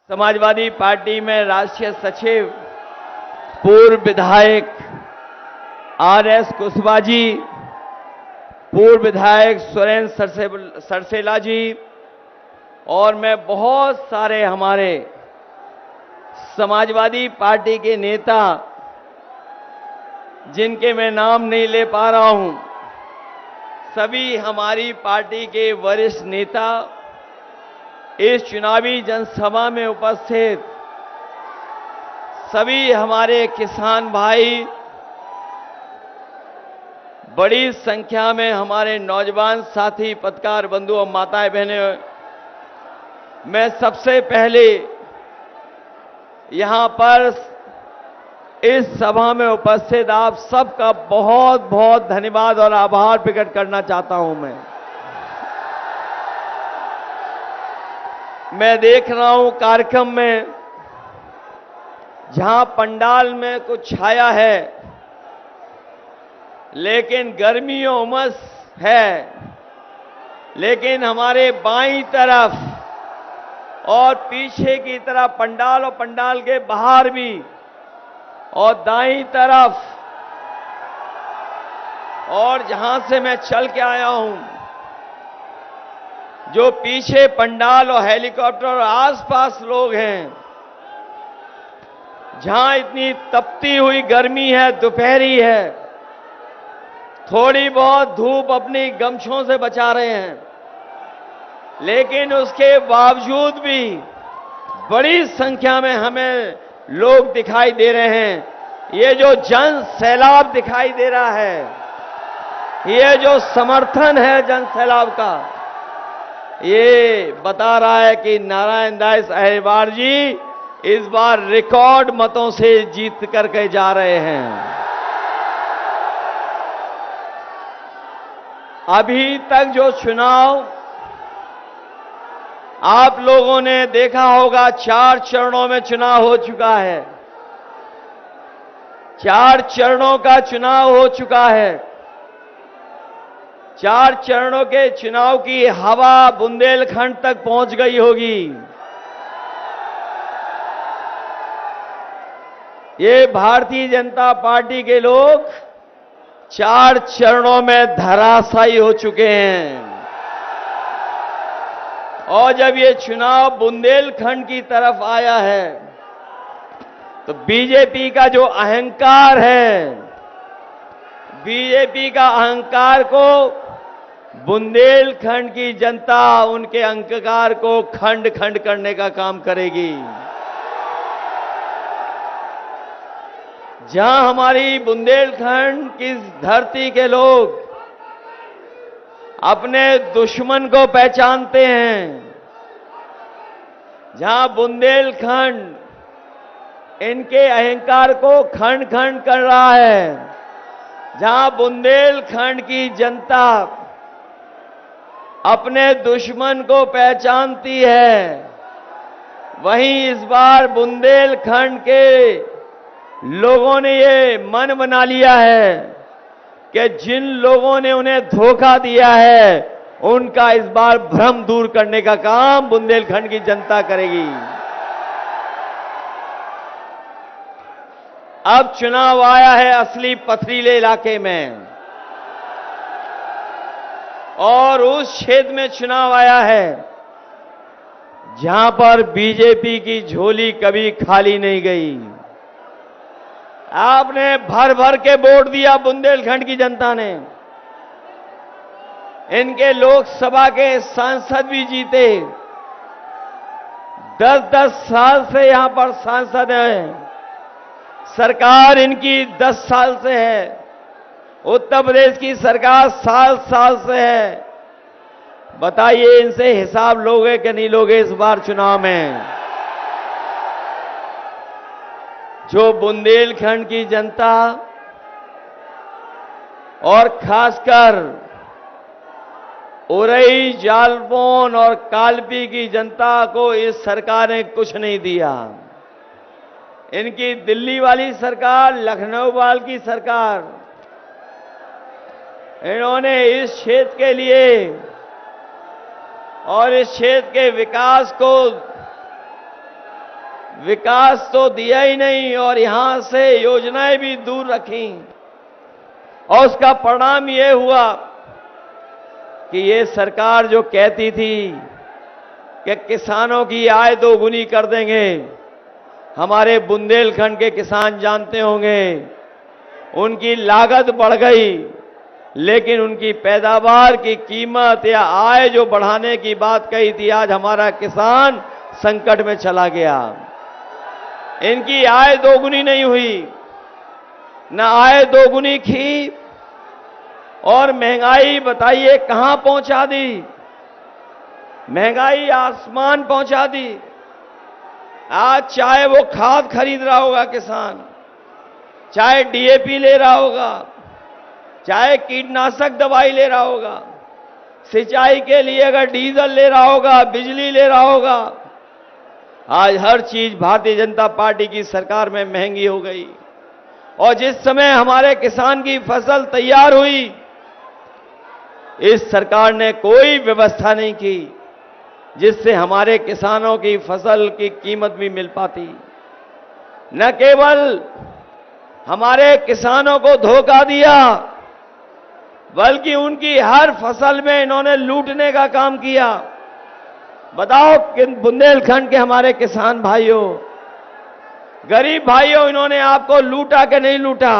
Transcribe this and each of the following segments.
Samajwadi party में राष्ट्रीय सचिव पूर्व विधायक आर.एस. कुशवाहा जी, पूर्व विधायक सुरेंद्र सरसेला जी और मैं बहुत सारे हमारे समाजवादी पार्टी के नेता जिनके मैं नाम नहीं ले पा रहा हूं, सभी हमारी पार्टी के वरिष्ठ नेता इस चुनावी जनसभा में उपस्थित, सभी हमारे किसान भाई, बड़ी संख्या में हमारे नौजवान साथी, पत्रकार बंधु और माताएं बहनें, मैं सबसे पहले यहां पर इस सभा में उपस्थित आप सबका बहुत बहुत धन्यवाद और आभार प्रकट करना चाहता हूं। मैं देख रहा हूं कार्यक्रम में जहां पंडाल में कुछ छाया है, लेकिन गर्मी और उमस है, लेकिन हमारे बाईं तरफ और पीछे की तरफ पंडाल और पंडाल के बाहर भी और दाईं तरफ और जहां से मैं चल के आया हूं, जो पीछे पंडाल और हेलीकॉप्टर और आसपास लोग हैं, जहां इतनी तपती हुई गर्मी है, दोपहरी है, थोड़ी बहुत धूप अपनी गमछों से बचा रहे हैं, लेकिन उसके बावजूद भी बड़ी संख्या में हमें लोग दिखाई दे रहे हैं। ये जो जन सैलाब दिखाई दे रहा है, ये जो समर्थन है जन सैलाब का, ये बता रहा है कि नारायण दास अहिरवार जी इस बार रिकॉर्ड मतों से जीत करके जा रहे हैं। अभी तक जो चुनाव आप लोगों ने देखा होगा, 4 चरणों में चुनाव हो चुका है। 4 चरणों का चुनाव हो चुका है। 4 चरणों के चुनाव की हवा बुंदेलखंड तक पहुंच गई होगी। ये भारतीय जनता पार्टी के लोग 4 चरणों में धराशायी हो चुके हैं और जब ये चुनाव बुंदेलखंड की तरफ आया है तो बीजेपी का जो अहंकार है, बीजेपी का अहंकार को बुंदेलखंड की जनता उनके अहंकार को खंड खंड करने का काम करेगी। जहां हमारी बुंदेलखंड की धरती के लोग अपने दुश्मन को पहचानते हैं, जहां बुंदेलखंड इनके अहंकार को खंड खंड कर रहा है, जहां बुंदेलखंड की जनता अपने दुश्मन को पहचानती है, वहीं इस बार बुंदेलखंड के लोगों ने ये मन बना लिया है कि जिन लोगों ने उन्हें धोखा दिया है, उनका इस बार भ्रम दूर करने का काम बुंदेलखंड की जनता करेगी। अब चुनाव आया है असली पथरीले इलाके में और उस क्षेत्र में चुनाव आया है जहां पर बीजेपी की झोली कभी खाली नहीं गई। आपने भर भर के वोट दिया, बुंदेलखंड की जनता ने। इनके लोकसभा के सांसद भी जीते। 10-10 साल से यहां पर सांसद हैं। सरकार इनकी 10 साल से है। उत्तर प्रदेश की सरकार साल से है। बताइए इनसे हिसाब लोगे कि नहीं लोगे इस बार चुनाव में? जो बुंदेलखंड की जनता और खासकर उरई, जालौन और कालपी की जनता को इस सरकार ने कुछ नहीं दिया। इनकी दिल्ली वाली सरकार, लखनऊ वाली की सरकार, इन्होंने इस क्षेत्र के लिए और इस क्षेत्र के विकास को विकास तो दिया ही नहीं और यहां से योजनाएं भी दूर रखी। और उसका परिणाम ये हुआ कि ये सरकार जो कहती थी कि किसानों की आय दोगुनी कर देंगे, हमारे बुंदेलखंड के किसान जानते होंगे, उनकी लागत बढ़ गई, लेकिन उनकी पैदावार की कीमत या आय जो बढ़ाने की बात कही थी, आज हमारा किसान संकट में चला गया। इनकी आय दोगुनी नहीं हुई, न आय दोगुनी की, और महंगाई बताइए कहां पहुंचा दी। महंगाई आसमान पहुंचा दी। आज चाहे वो खाद खरीद रहा होगा किसान, चाहे डीएपी ले रहा होगा, चाहे कीटनाशक दवाई ले रहा होगा, सिंचाई के लिए अगर डीजल ले रहा होगा, बिजली ले रहा होगा, आज हर चीज भारतीय जनता पार्टी की सरकार में महंगी हो गई। और जिस समय हमारे किसान की फसल तैयार हुई, इस सरकार ने कोई व्यवस्था नहीं की जिससे हमारे किसानों की फसल की कीमत भी मिल पाती। न केवल हमारे किसानों को धोखा दिया, बल्कि उनकी हर फसल में इन्होंने लूटने का काम किया। बताओ कि बुंदेलखंड के हमारे किसान भाइयों, गरीब भाइयों, इन्होंने आपको लूटा कि नहीं लूटा?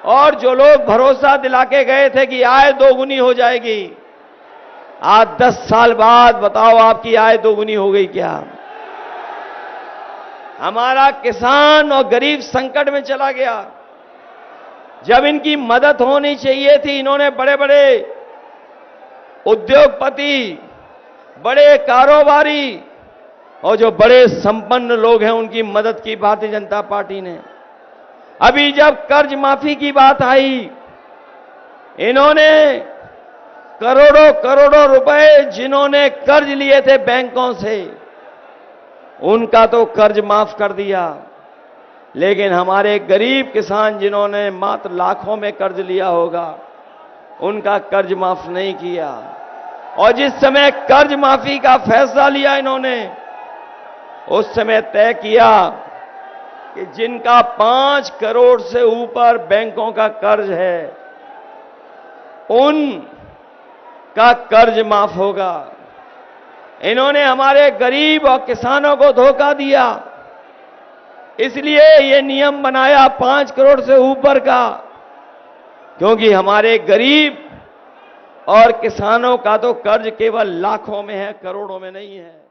और जो लोग भरोसा दिला के गए थे कि आय दोगुनी हो जाएगी, आज 10 साल बाद बताओ आपकी आय दोगुनी हो गई क्या? हमारा किसान और गरीब संकट में चला गया। जब इनकी मदद होनी चाहिए थी, इन्होंने बड़े बड़े उद्योगपति, बड़े कारोबारी और जो बड़े संपन्न लोग हैं, उनकी मदद की भारतीय जनता पार्टी ने। अभी जब कर्ज माफी की बात आई, इन्होंने करोड़ों करोड़ों रुपए जिन्होंने कर्ज लिए थे बैंकों से, उनका तो कर्ज माफ कर दिया, लेकिन हमारे गरीब किसान जिन्होंने मात्र लाखों में कर्ज लिया होगा, उनका कर्ज माफ नहीं किया। और जिस समय कर्ज माफी का फैसला लिया इन्होंने, उस समय तय किया कि जिनका 5 करोड़ से ऊपर बैंकों का कर्ज है, उनका कर्ज माफ होगा। इन्होंने हमारे गरीब और किसानों को धोखा दिया, इसलिए ये नियम बनाया 5 करोड़ से ऊपर का, क्योंकि हमारे गरीब और किसानों का तो कर्ज केवल लाखों में है, करोड़ों में नहीं है।